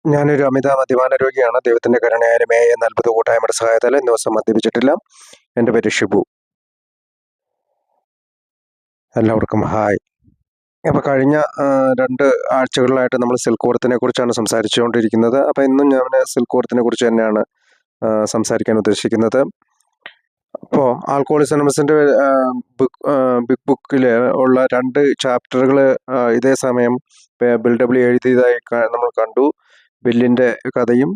ഞാനൊരു അമിത മദ്യപാന രോഗിയാണ്. ദൈവത്തിന്റെ കരുണയാലും എന്ന അത്ഭുത കൂട്ടായ്മയുടെ സഹായത്താൽ ഇന്ന് ദിവസം മദ്യപിച്ചിട്ടില്ല. എൻ്റെ പേര് ഷിബു. എല്ലാവർക്കും ഹായ്. അപ്പോൾ കഴിഞ്ഞ 2 ആഴ്ചകളിലായിട്ട് നമ്മൾ സിൽക്ക് വോർത്തിനെ കുറിച്ചാണ് സംസാരിച്ചുകൊണ്ടിരിക്കുന്നത്. അപ്പോൾ ഇന്നും ഞാൻ സിൽക്ക് വോർത്തിനെ കുറിച്ച് തന്നെയാണ് സംസാരിക്കാൻ ഉദ്ദേശിക്കുന്നത്. അപ്പോൾ ആൽക്കഹോളിക്സ് അനോണിമസിൻ്റെ ബിഗ് ബുക്കിൽ ഉള്ള 2 ചാപ്റ്ററുകൾ ഇതേ സമയം ബിൽ ഡബ്ല്യു എഴുതിയതായി നമ്മൾ കണ്ടു. ബില്ലിൻ്റെ കഥയും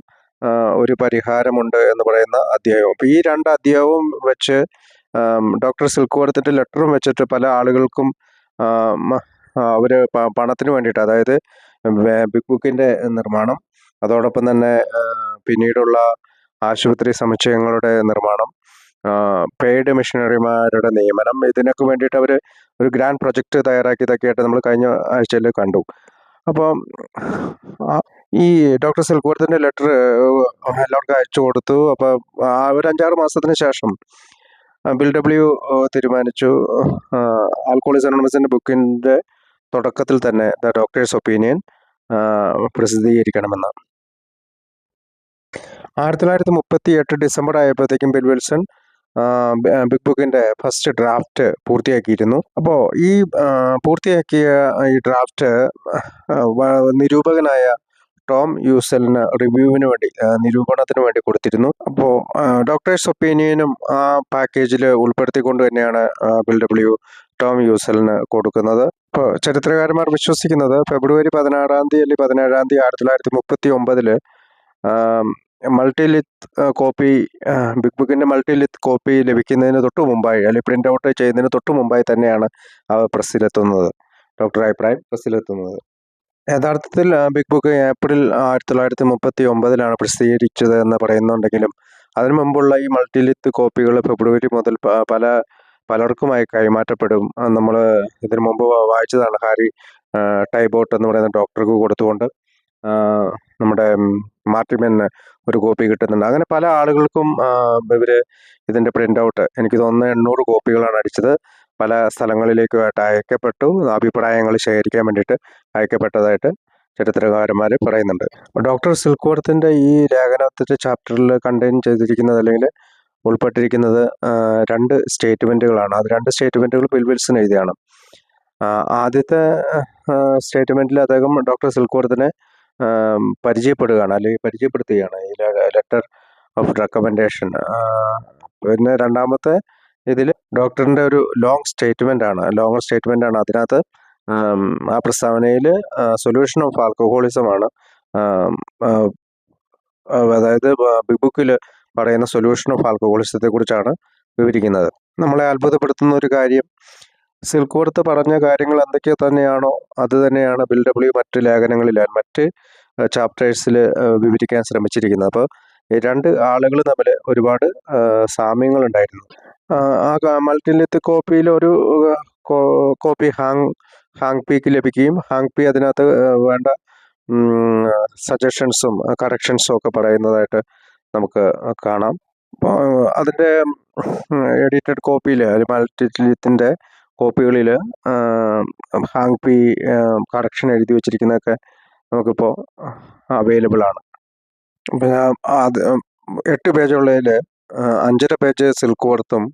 ഒരു പരിഹാരമുണ്ട് എന്ന് പറയുന്ന അധ്യായവും. അപ്പോൾ ഈ 2 അധ്യായവും വെച്ച് ഡോക്ടർ സിൽക്ക് വോർത്തിൻ്റെ ലെറ്ററും വെച്ചിട്ട് പല ആളുകൾക്കും അവർ പണത്തിന് വേണ്ടിയിട്ട്, അതായത് ബിഗ് ബുക്കിൻ്റെ നിർമ്മാണം, അതോടൊപ്പം തന്നെ പിന്നീടുള്ള ആശുപത്രി സമുച്ചയങ്ങളുടെ നിർമ്മാണം, പെയ്ഡ് മിഷനറിമാരുടെ നിയമനം, ഇതിനൊക്കെ വേണ്ടിയിട്ട് അവർ ഒരു ഗ്രാൻഡ് പ്രൊജക്റ്റ് തയ്യാറാക്കിയതൊക്കെയായിട്ട് നമ്മൾ കഴിഞ്ഞ ആഴ്ചയിൽ കണ്ടു. അപ്പോൾ ഈ ഡോക്ടർ സിൽക്ക് വോർത്തിൻ്റെ ലെറ്റർ എല്ലാവർക്കും അയച്ചു കൊടുത്തു. അപ്പോൾ ഒരു 5-6 മാസത്തിന് ശേഷം ബിൽ ഡബ്ല്യു തീരുമാനിച്ചു ആൽക്കഹോളിക്സ് അനോണിമസിൻ്റെ ബുക്കിൻ്റെ തുടക്കത്തിൽ തന്നെ ദ ഡോക്ടേഴ്സ് ഒപ്പീനിയൻ പ്രസിദ്ധീകരിക്കണമെന്ന്. 1938 ഡിസംബർ ആയപ്പോഴത്തേക്കും ബിൽ വിൽസൺ ബിഗ് ബുക്കിൻ്റെ ഫസ്റ്റ് ഡ്രാഫ്റ്റ് പൂർത്തിയാക്കിയിരുന്നു. അപ്പോൾ ഈ പൂർത്തിയാക്കിയ ഈ ഡ്രാഫ്റ്റ് നിരൂപകനായ ടോം യൂസലിന് റിവ്യൂവിന് വേണ്ടി, നിരൂപണത്തിന് വേണ്ടി കൊടുത്തിരുന്നു. അപ്പോൾ ഡോക്ടേഴ്സ് ഒപ്പീനിയനും ആ പാക്കേജിൽ ഉൾപ്പെടുത്തിക്കൊണ്ട് തന്നെയാണ് ബിൽ ഡബ്ല്യു ടോം യൂസലിന് കൊടുക്കുന്നത്. ഇപ്പോൾ ചരിത്രകാരന്മാർ വിശ്വസിക്കുന്നത് ഫെബ്രുവരി 16 അല്ലെങ്കിൽ 17 1939 മൾട്ടിലിത്ത് കോപ്പി, ബിഗ് ബുക്കിൻ്റെ മൾട്ടിലിത്ത് കോപ്പി ലഭിക്കുന്നതിന് തൊട്ട് മുമ്പായി, അല്ലെങ്കിൽ പ്രിൻ്റ് ഔട്ട് ചെയ്യുന്നതിന് തൊട്ട് മുമ്പായി തന്നെയാണ് അവ പ്രസ്സിലെത്തുന്നത്, ഡോക്ടർ അഭിപ്രായം പ്രസ്സിലെത്തുന്നത്. യഥാർത്ഥത്തിൽ ബിഗ് ബുക്ക് ഏപ്രിൽ 1939 പ്രസിദ്ധീകരിച്ചത് എന്ന് പറയുന്നുണ്ടെങ്കിലും അതിനു മുമ്പുള്ള ഈ മൾട്ടിലിത്ത് കോപ്പികൾ ഫെബ്രുവരി മുതൽ പലർക്കുമായി കൈമാറ്റപ്പെടും. നമ്മൾ ഇതിനു മുമ്പ് വായിച്ചതാണ്. ഹാരി ടൈബോട്ട് എന്ന് പറയുന്ന ഡോക്ടർക്ക് കൊടുത്തുകൊണ്ട് നമ്മുടെ മാർട്ടിമെന് ഒരു കോപ്പി കിട്ടുന്നുണ്ട്. അങ്ങനെ പല ആളുകൾക്കും ഇവർ ഇതിൻ്റെ പ്രിൻ്റ് ഔട്ട്, എനിക്ക് തോന്നുന്നത് 800 കോപ്പികളാണ് അടിച്ചത്, പല സ്ഥലങ്ങളിലേക്കുമായിട്ട് അയക്കപ്പെട്ടു. അഭിപ്രായങ്ങൾ ശേഖരിക്കാൻ വേണ്ടിയിട്ട് അയക്കപ്പെട്ടതായിട്ട് ചരിത്രകാരന്മാർ പറയുന്നുണ്ട്. ഡോക്ടർ സിൽക്ക് വോർത്തിൻ്റെ ഈ ലേഖനത്തിൻ്റെ ചാപ്റ്ററിൽ കണ്ടെയ്ൻ ചെയ്തിരിക്കുന്നത്, അല്ലെങ്കിൽ ഉൾപ്പെട്ടിരിക്കുന്നത് 2 സ്റ്റേറ്റ്മെൻറ്റുകളാണ്. അത് 2 സ്റ്റേറ്റ്മെൻറ്റുകൾ ബിൽ വിൽസൺ എഴുതിയാണ്. ആദ്യത്തെ സ്റ്റേറ്റ്മെൻറ്റിൽ അദ്ദേഹം ഡോക്ടർ സിൽക്ക് വോർത്തിനെ പരിചയപ്പെടുകയാണ്, അല്ലെങ്കിൽ പരിചയപ്പെടുത്തുകയാണ് ഈ ലെറ്റർ ഓഫ് റെക്കമെൻഡേഷൻ. പിന്നെ രണ്ടാമത്തെ ഇതിൽ ഡോക്ടറിൻ്റെ ഒരു ലോങ് സ്റ്റേറ്റ്മെൻ്റ് ആണ്. അതിനകത്ത് ആ പ്രസ്താവനയിൽ സൊല്യൂഷൻ ഓഫ് ആൽക്കഹോളിസമാണ്, അതായത് ബിഗ് ബുക്കിൽ പറയുന്ന സൊല്യൂഷൻ ഓഫ് ആൽക്കഹോളിസത്തെ കുറിച്ചാണ് വിവരിക്കുന്നത്. നമ്മളെ അത്ഭുതപ്പെടുത്തുന്ന ഒരു കാര്യം, സിൽക്ക് വോർത്ത് പറഞ്ഞ കാര്യങ്ങൾ എന്തൊക്കെ തന്നെയാണോ അത് തന്നെയാണ് ബിൽ ഡബ്ല്യു മറ്റ് ലേഖനങ്ങളിൽ, മറ്റ് ചാപ്റ്റേഴ്സിൽ വിവരിക്കാൻ ശ്രമിച്ചിരിക്കുന്നത്. അപ്പോൾ ഈ 2 ആളുകൾ തമ്മിൽ ഒരുപാട് സാമ്യങ്ങളുണ്ടായിരുന്നു. ആ മൾട്ടിലിത്ത് കോപ്പിയിൽ ഒരു കോപ്പി ഹാങ് പിക്ക് ലഭിക്കുകയും ഹാങ് പി അതിനകത്ത് വേണ്ട സജഷൻസും കറക്ഷൻസും ഒക്കെ പറയുന്നതായിട്ട് നമുക്ക് കാണാം. അപ്പോൾ അതിൻ്റെ എഡിറ്റഡ് കോപ്പിയിൽ, മൾട്ടിലിത്തിൻ്റെ കോപ്പികളിൽ ഹാങ് പി കറക്ഷൻ എഴുതി വച്ചിരിക്കുന്നതൊക്കെ നമുക്കിപ്പോൾ അവൈലബിൾ ആണ്. പിന്നെ അത് 8 പേജുള്ളതിൽ 5.5 പേജ് സിൽക്ക് വോർത്തും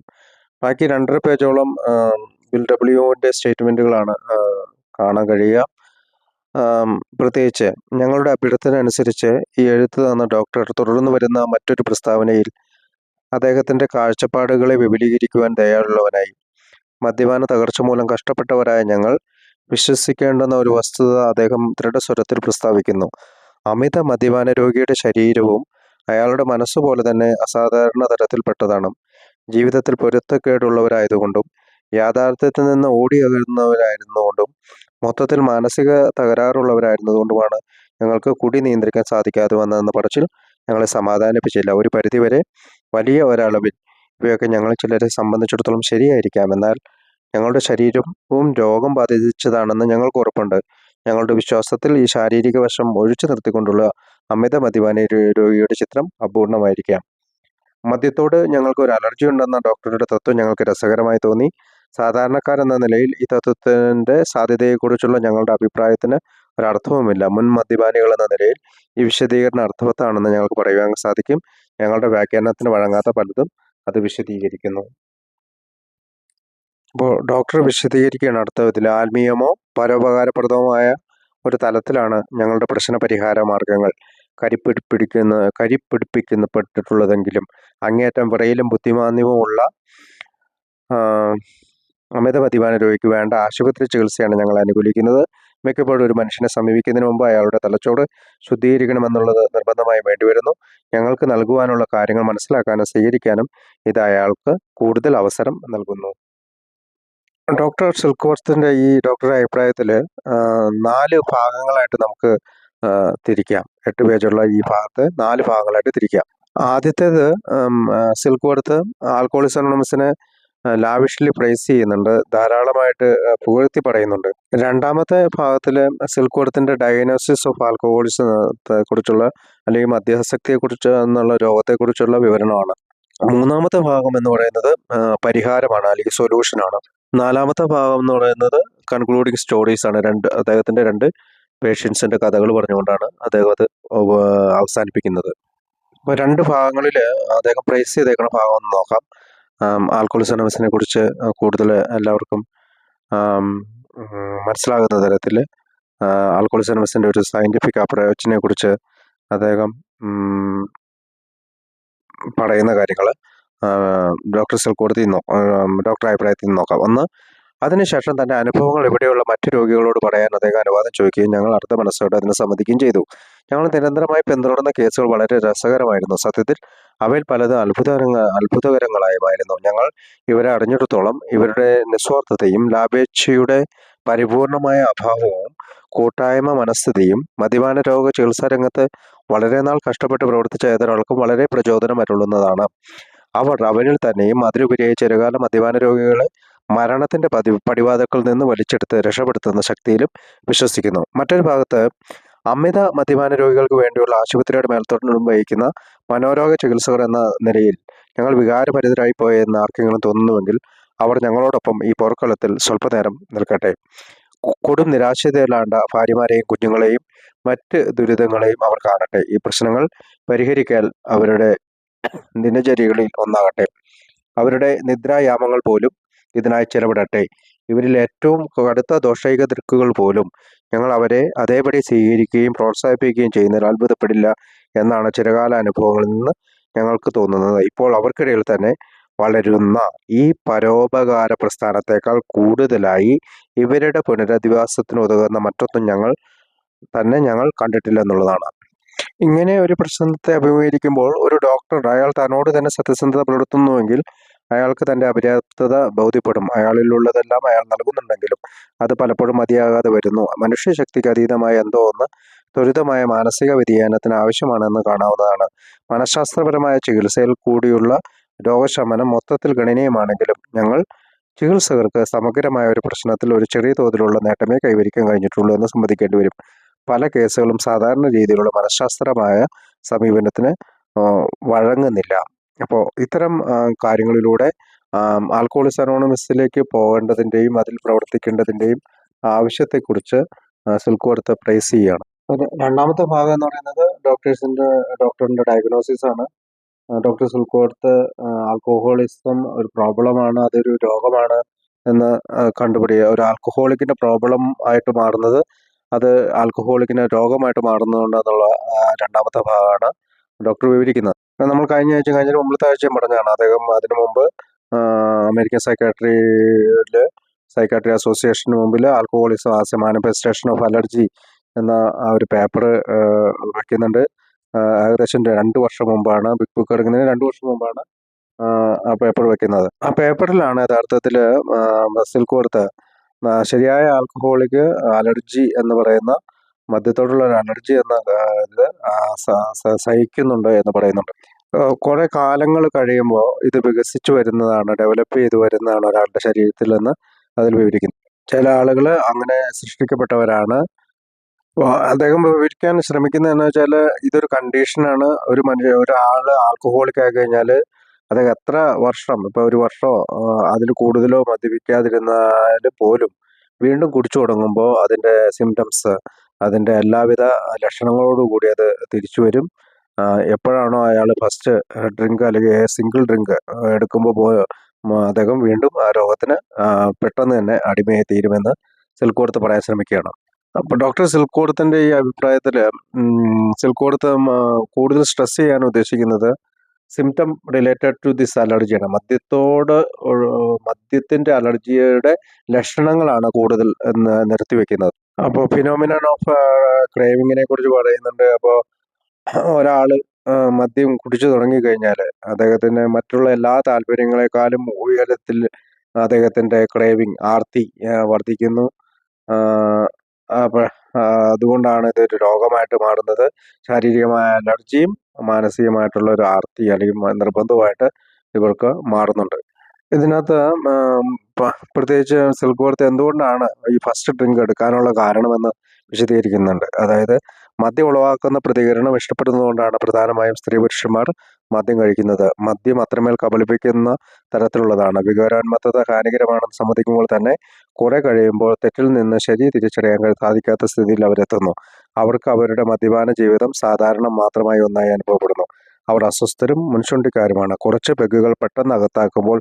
ബാക്കി 2.5 പേജോളം ബിൽ ഡബ്ല്യുവിൻ്റെ സ്റ്റേറ്റ്മെൻറ്റുകളാണ് കാണാൻ കഴിയുക. പ്രത്യേകിച്ച് ഞങ്ങളുടെ അഭ്യർത്ഥന അനുസരിച്ച് ഈ എഴുത്ത് തന്ന ഡോക്ടർ തുടർന്ന് വരുന്ന മറ്റൊരു പ്രസ്താവനയിൽ അദ്ദേഹത്തിൻ്റെ കാഴ്ചപ്പാടുകളെ വിപുലീകരിക്കുവാൻ തയ്യാറുള്ളവനായി. മദ്യപാന തകർച്ച മൂലം കഷ്ടപ്പെട്ടവരായ ഞങ്ങൾ വിശ്വസിക്കേണ്ടുന്ന ഒരു വസ്തുത അദ്ദേഹം ദൃഢസ്വരത്തിൽ പ്രസ്താവിക്കുന്നു. അമിത മദ്യപാന രോഗിയുടെ ശരീരവും അയാളുടെ മനസ്സുപോലെ തന്നെ അസാധാരണ തരത്തിൽപ്പെട്ടതാണ്. ജീവിതത്തിൽ പൊരുത്തക്കേടുള്ളവരായതുകൊണ്ടും യാഥാർത്ഥ്യത്തിൽ നിന്ന് ഓടി അകലുന്നവരായിരുന്നുകൊണ്ടും മൊത്തത്തിൽ മാനസിക തകരാറുള്ളവരായിരുന്നതുകൊണ്ടുമാണ് ഞങ്ങൾക്ക് കുടി നിയന്ത്രിക്കാൻ സാധിക്കാതെ വന്നതെന്ന പറച്ചിൽ ഞങ്ങളെ സമാധാനിപ്പിച്ചില്ല. ഒരു പരിധിവരെ വലിയ ഒരളവിൽ ഇവയൊക്കെ ഞങ്ങൾ ചിലരെ സംബന്ധിച്ചിടത്തോളം ശരിയായിരിക്കാം. എന്നാൽ ഞങ്ങളുടെ ശരീരവും രോഗം ബാധിച്ചതാണെന്ന് ഞങ്ങൾക്ക് ഉറപ്പുണ്ട്. ഞങ്ങളുടെ വിശ്വാസത്തിൽ ഈ ശാരീരിക വശം ഒഴിച്ചു നിർത്തിക്കൊണ്ടുള്ള അമിത മദ്യപാന രോഗിയുടെ ചിത്രം അപൂർണമായിരിക്കാം. മദ്യത്തോട് ഞങ്ങൾക്ക് ഒരു അലർജി ഉണ്ടെന്ന ഡോക്ടറുടെ തത്വം ഞങ്ങൾക്ക് രസകരമായി തോന്നി. സാധാരണക്കാരെന്ന നിലയിൽ ഈ തത്വത്തിൻ്റെ സാധ്യതയെക്കുറിച്ചുള്ള ഞങ്ങളുടെ അഭിപ്രായത്തിന് ഒരർത്ഥവുമില്ല. മുൻ മദ്യപാനികൾ എന്ന നിലയിൽ ഈ വിശദീകരണം അർത്ഥവത്താണെന്ന് ഞങ്ങൾക്ക് പറയുവാൻ സാധിക്കും. ഞങ്ങളുടെ വ്യാഖ്യാനത്തിന് വഴങ്ങാത്ത പലതും അത് വിശദീകരിക്കുന്നു. അപ്പോൾ ഡോക്ടർ വിശദീകരിക്കുകയാണ് അടുത്ത വിധത്തിൽ: ആത്മീയമോ പരോപകാരപ്രദവുമായ ഒരു തലത്തിലാണ് ഞങ്ങളുടെ പ്രശ്ന പരിഹാര മാർഗങ്ങൾ കരിപ്പിടിപ്പിക്കപ്പെട്ടിട്ടുള്ളതെങ്കിലും അങ്ങേയറ്റം വിറയലും ബുദ്ധിമാന്ദ്യവുമുള്ള അമിത മദ്യപാന രോഗിക്ക് വേണ്ട ആശുപത്രി ചികിത്സയാണ് ഞങ്ങൾ അനുകൂലിക്കുന്നത്. മിക്കപ്പോഴും ഒരു മനുഷ്യനെ സമീപിക്കുന്നതിന് മുമ്പ് അയാളുടെ തലച്ചോറ് ശുദ്ധീകരിക്കണമെന്നുള്ളത് നിർബന്ധമായും വേണ്ടിവരുന്നു. ഞങ്ങൾക്ക് നൽകുവാനുള്ള കാര്യങ്ങൾ മനസ്സിലാക്കാനും സ്വീകരിക്കാനും ഇത് അയാൾക്ക് കൂടുതൽ അവസരം നൽകുന്നു. ഡോക്ടർ സിൽക്ക്വർത്തിന്റെ ഈ ഡോക്ടറുടെ അഭിപ്രായത്തിൽ 4 ഭാഗങ്ങളായിട്ട് നമുക്ക് തിരിക്കാം. 8 പേജുള്ള ഈ ഭാഗത്ത് 4 ഭാഗങ്ങളായിട്ട് തിരിക്കാം. ആദ്യത്തേത് സിൽക്ക്വർത്ത് ആൽക്കഹോളിക്സ് അനോണിമസിനെ ലാവിഷ്ലി പ്രൈസ് ചെയ്യുന്നുണ്ട്, ധാരാളമായിട്ട് പുകഴ്ത്തി പറയുന്നുണ്ട്. രണ്ടാമത്തെ ഭാഗത്തിൽ സിൽക്ക്വർത്തിന്റെ ഡയഗ്നോസിസ് ഓഫ് ആൽക്കഹോളിസത്തെ കുറിച്ചുള്ള അല്ലെങ്കിൽ മദ്യാസക്തിയെക്കുറിച്ച് എന്നുള്ള രോഗത്തെക്കുറിച്ചുള്ള വിവരണമാണ്. മൂന്നാമത്തെ ഭാഗം എന്ന് പറയുന്നത് പരിഹാരമാണ് അല്ലെങ്കിൽ സൊല്യൂഷനാണ്. നാലാമത്തെ ഭാഗം എന്ന് പറയുന്നത് കൺക്ലൂഡിങ് സ്റ്റോറീസ് ആണ്. അദ്ദേഹത്തിന്റെ 2 പേഷ്യൻസിന്റെ കഥകൾ പറഞ്ഞുകൊണ്ടാണ് അദ്ദേഹം അത് അവസാനിപ്പിക്കുന്നത്. അപ്പോൾ 2 ഭാഗങ്ങളിൽ അദ്ദേഹം പ്രൈസ് ചെയ്തേക്കുന്ന ഭാഗം ഒന്ന് നോക്കാം. ആൽക്കഹോളിക്സ് അനോണിമസിനെ കുറിച്ച് കൂടുതൽ എല്ലാവർക്കും മനസ്സിലാകുന്ന തരത്തിൽ ആൽക്കഹോളിക്സ് അനോണിമസിന്റെ ഒരു സയന്റിഫിക് അപ്രോച്ചിനെ കുറിച്ച് അദ്ദേഹം പറയുന്ന കാര്യങ്ങൾ ഡോക്ടർ സിൽക്ക്വർത്തിൽ ഡോക്ടർ അഭിപ്രായത്തിൽ നിന്ന് നോക്കാം. ഒന്ന്, അതിനുശേഷം തന്റെ അനുഭവങ്ങൾ ഇവിടെയുള്ള മറ്റു രോഗികളോട് പറയാൻ അദ്ദേഹം അനുവാദം ചോദിക്കുകയും ഞങ്ങൾ അർദ്ധ മനസ്സോടെ അതിന് സമ്മതിക്കുകയും ചെയ്തു. ഞങ്ങൾ നിരന്തരമായി പിന്തുടർന്ന കേസുകൾ വളരെ രസകരമായിരുന്നു. സത്യത്തിൽ അവയിൽ പലത് അത്ഭുതകരങ്ങളായിരുന്നു. ഞങ്ങൾ ഇവരെ അറിഞ്ഞിടത്തോളം ഇവരുടെ നിസ്വാർത്ഥതയും ലാഭേച്ഛയുടെ പരിപൂർണമായ അഭാവവും കൂട്ടായ്മ മനസ്ഥിതിയും മദ്യപാന രോഗ ചികിത്സാ രംഗത്ത് വളരെ നാൾ കഷ്ടപ്പെട്ട് പ്രവർത്തിച്ച ഏതൊരാൾക്കും വളരെ പ്രചോദനം അരുളുന്നതാണ്. അവരിൽ തന്നെയും അതിലുപരിയായി ചെറുകാല മദ്യപാന രോഗികളെ മരണത്തിന്റെ പടിവാതിൽക്കൽ നിന്ന് വലിച്ചെടുത്ത് രക്ഷപ്പെടുത്തുന്ന ശക്തിയിലും വിശ്വസിക്കുന്നു. മറ്റൊരു ഭാഗത്ത് അമിത മദ്യപാന രോഗികൾക്ക് വേണ്ടിയുള്ള ആശുപത്രിയുടെ മേൽത്തോട്ടം വഹിക്കുന്ന മനോരോഗ ചികിത്സകർ എന്ന നിലയിൽ ഞങ്ങൾ വികാരഭരിതരായി പോയെന്ന് ആർക്കെങ്കിലും തോന്നുന്നുവെങ്കിൽ അവർ ഞങ്ങളോടൊപ്പം ഈ പോർക്കളത്തിൽ സ്വല്പനേരം നിൽക്കട്ടെ. കൊടും നിരാശയിലാണ്ട ഭാര്യമാരെയും കുഞ്ഞുങ്ങളെയും മറ്റ് ദുരിതങ്ങളെയും അവർ കാണട്ടെ. ഈ പ്രശ്നങ്ങൾ പരിഹരിക്കാൻ അവരുടെ ദിനചര്യകളിൽ ഒന്നാകട്ടെ. അവരുടെ നിദ്രായാമങ്ങൾ പോലും ഇതിനായി ചെലവിടട്ടെ. ഇവരിൽ ഏറ്റവും കടുത്ത ദോഷൈക ദൃക്കുകൾ പോലും ഞങ്ങൾ അവരെ അതേപടി സ്വീകരിക്കുകയും പ്രോത്സാഹിപ്പിക്കുകയും ചെയ്യുന്നതിൽ അത്ഭുതപ്പെടില്ല എന്നാണ് ചിരകാല അനുഭവങ്ങളിൽ നിന്ന് ഞങ്ങൾക്ക് തോന്നുന്നത്. ഇപ്പോൾ അവർക്കിടയിൽ തന്നെ വളരുന്ന ഈ പരോപകാര പ്രസ്ഥാനത്തേക്കാൾ കൂടുതലായി ഇവരുടെ പുനരധിവാസത്തിന് ഉതകുന്ന മറ്റൊന്നും ഞങ്ങൾ കണ്ടിട്ടില്ല എന്നുള്ളതാണ്. ഇങ്ങനെ ഒരു പ്രശ്നത്തെ അഭിമുഖീകരിക്കുമ്പോൾ ഒരു ഡോക്ടർ അയാൾ തന്നോട് തന്നെ സത്യസന്ധത പുലർത്തുന്നുവെങ്കിൽ അയാൾക്ക് തന്റെ അപര്യാപ്തത ബോധ്യപ്പെടും. അയാളിലുള്ളതെല്ലാം അയാൾ നൽകുന്നുണ്ടെങ്കിലും അത് പലപ്പോഴും മതിയാകാതെ വരുന്നു. മനുഷ്യശക്തിക്ക് അതീതമായ എന്തോ ഒന്ന് ത്വരിതമായ മാനസിക വ്യതിയാനത്തിന് ആവശ്യമാണെന്ന് കാണാവുന്നതാണ്. മനഃശാസ്ത്രപരമായ ചികിത്സയിൽ കൂടിയുള്ള രോഗശമനം മൊത്തത്തിൽ ഗണനീയമാണെങ്കിലും ഞങ്ങൾ ചികിത്സകർക്ക് സമഗ്രമായ ഒരു പ്രശ്നത്തിൽ ഒരു ചെറിയ തോതിലുള്ള നേട്ടമേ കൈവരിക്കാൻ കഴിഞ്ഞിട്ടുള്ളൂ എന്ന് സമ്മതിക്കേണ്ടി വരും. പല കേസുകളും സാധാരണ രീതിയിലുള്ള മനഃശാസ്ത്രമായ സമീപനത്തിന് വഴങ്ങുന്നില്ല. അപ്പോൾ ഇത്തരം കാര്യങ്ങളിലൂടെ ആൽക്കഹോളിക്സ് അനോണിമസിലേക്ക് പോകേണ്ടതിൻ്റെയും അതിൽ പ്രവർത്തിക്കേണ്ടതിൻ്റെയും ആവശ്യത്തെക്കുറിച്ച് സിൽക്ക്വർത്ത് പ്രൈസ് ചെയ്യുകയാണ്. രണ്ടാമത്തെ ഭാഗം എന്ന് പറയുന്നത് ഡോക്ടറിന്റെ ഡയഗ്നോസിസ് ആണ്. ഡോക്ടർ സിൽക്ക്വർത്ത് ആൽക്കഹോളിസം ഒരു പ്രോബ്ലമാണ്, അതൊരു രോഗമാണ് എന്ന് കണ്ടുപിടിക്കുക. ഒരു ആൽക്കഹോളിക്കിന്റെ പ്രോബ്ലം ആയിട്ട് മാറുന്നത് അത് ആൽക്കഹോളിക്കിന് രോഗമായിട്ട് മാറുന്നുണ്ടെന്നുള്ള രണ്ടാമത്തെ ഭാഗമാണ് ഡോക്ടർ വിവരിക്കുന്നത്. നമ്മൾ കഴിഞ്ഞ മുമ്പത്തെ ആഴ്ചയും പറഞ്ഞാണ്. അദ്ദേഹം അതിനു മുമ്പ് അമേരിക്കൻ സൈക്കാട്രി അസോസിയേഷന് മുമ്പിൽ alcoholism as A manifestation of allergy എന്ന ഒരു പേപ്പർ വയ്ക്കുന്നുണ്ട്. ഏകദേശം 2 വർഷം മുമ്പാണ്, ബിഗ് ബുക്ക് എടുക്കുന്നതിന് 2 വർഷം മുമ്പാണ് ആ പേപ്പർ വയ്ക്കുന്നത്. ആ പേപ്പറിലാണ് യഥാർത്ഥത്തിൽ സിൽക്ക്വർത്ത് ശരിയായ ആൽക്കഹോളിക് അലർജി എന്ന് പറയുന്ന മദ്യത്തോടുള്ള ഒരു അലർജി എന്ന ഇത് സഹിക്കുന്നുണ്ട് എന്ന് പറയുന്നുണ്ട്. കുറെ കാലങ്ങൾ കഴിയുമ്പോൾ ഇത് വികസിച്ചു വരുന്നതാണ്, ഡെവലപ്പ് ചെയ്തു വരുന്നതാണ് ഒരാളുടെ ശരീരത്തിൽ എന്ന് അതിൽ വിവരിക്കുന്നു. ചില ആളുകൾ അങ്ങനെ സൃഷ്ടിക്കപ്പെട്ടവരാണ്. അദ്ദേഹം വിവരിക്കാൻ ശ്രമിക്കുന്നതെന്ന് വെച്ചാൽ ഇതൊരു കണ്ടീഷനാണ്. ഒരാൾ ആൽക്കഹോളിക് ആയി കഴിഞ്ഞാൽ അദ്ദേഹം എത്ര വർഷം, ഇപ്പോൾ 1 വർഷമോ അതിൽ കൂടുതലോ മദ്യപിക്കാതിരുന്നാൽ പോലും വീണ്ടും കുടിച്ചു തുടങ്ങുമ്പോൾ അതിൻ്റെ സിംറ്റംസ്, അതിൻ്റെ എല്ലാവിധ ലക്ഷണങ്ങളോടുകൂടി അത് തിരിച്ചു വരും. എപ്പോഴാണോ അയാൾ ഫസ്റ്റ് ഡ്രിങ്ക് അല്ലെങ്കിൽ സിംഗിൾ ഡ്രിങ്ക് എടുക്കുമ്പോൾ അദ്ദേഹം വീണ്ടും ആ രോഗത്തിന് പെട്ടെന്ന് തന്നെ അടിമയായി തീരുമെന്ന് സിൽക്കോടത്ത് പറയാൻ ശ്രമിക്കുകയാണ്. അപ്പോൾ ഡോക്ടർ സിൽക്കോടത്തിൻ്റെ ഈ അഭിപ്രായത്തിൽ സിൽക്കോടത്ത് കൂടുതൽ സ്ട്രെസ് ചെയ്യാൻ ഉദ്ദേശിക്കുന്നത് സിംറ്റം റിലേറ്റഡ് ടു ദിസ് അലർജിയാണ്. മദ്യത്തിൻ്റെ അലർജിയുടെ ലക്ഷണങ്ങളാണ് കൂടുതൽ നിർത്തിവെക്കുന്നത്. അപ്പോൾ ഫിനോമിനൺ ഓഫ് ക്രേവിങ്ങിനെ കുറിച്ച് പറയുന്നുണ്ട്. അപ്പോൾ ഒരാൾ മദ്യം കുടിച്ചു തുടങ്ങിക്കഴിഞ്ഞാൽ അദ്ദേഹത്തിന് മറ്റുള്ള എല്ലാ താല്പര്യങ്ങളെക്കാളും ഉയരത്തിൽ അദ്ദേഹത്തിൻ്റെ ക്രേവിങ് ആർത്തി വർദ്ധിക്കുന്നു. അതുകൊണ്ടാണ് ഇതൊരു രോഗമായിട്ട് മാറുന്നത്. ശാരീരികമായ അലർജിയും മാനസികമായിട്ടുള്ള ഒരു ആർത്തി അല്ലെങ്കിൽ നിർബന്ധമായിട്ട് ഇവർക്ക് മാറുന്നുണ്ട്. ഇതിനകത്ത് പ്രത്യേകിച്ച് സിൽക്ക്വർത്ത് എന്തുകൊണ്ടാണ് ഈ ഫസ്റ്റ് ഡ്രിങ്ക് എടുക്കാനുള്ള കാരണമെന്ന് വിശദീകരിക്കുന്നുണ്ട്. അതായത് മദ്യം ഉളവാക്കുന്ന പ്രതികരണം ഇഷ്ടപ്പെടുന്നതുകൊണ്ടാണ് പ്രധാനമായും സ്ത്രീ പുരുഷന്മാർ മദ്യം കഴിക്കുന്നത്. മദ്യം അത്രമേൽ കബളിപ്പിക്കുന്ന തരത്തിലുള്ളതാണ്. വികാരോന്മത്തത ഹാനികരമാണെന്ന് സമ്മതിക്കുമ്പോൾ തന്നെ കുറെ കഴിയുമ്പോൾ തെറ്റിൽ നിന്ന് ശരി തിരിച്ചറിയാൻ സാധിക്കാത്ത സ്ഥിതിയിൽ അവരെത്തുന്നു. അവർക്ക് അവരുടെ മദ്യപാന ജീവിതം സാധാരണ മാത്രമായി ഒന്നായി അനുഭവപ്പെടുന്നു. അവർ അസ്വസ്ഥരും മുൻചുണ്ടിക്കാരുമാണ്. കുറച്ച് പെഗ്ഗുകൾ പെട്ടെന്ന് അകത്താക്കുമ്പോൾ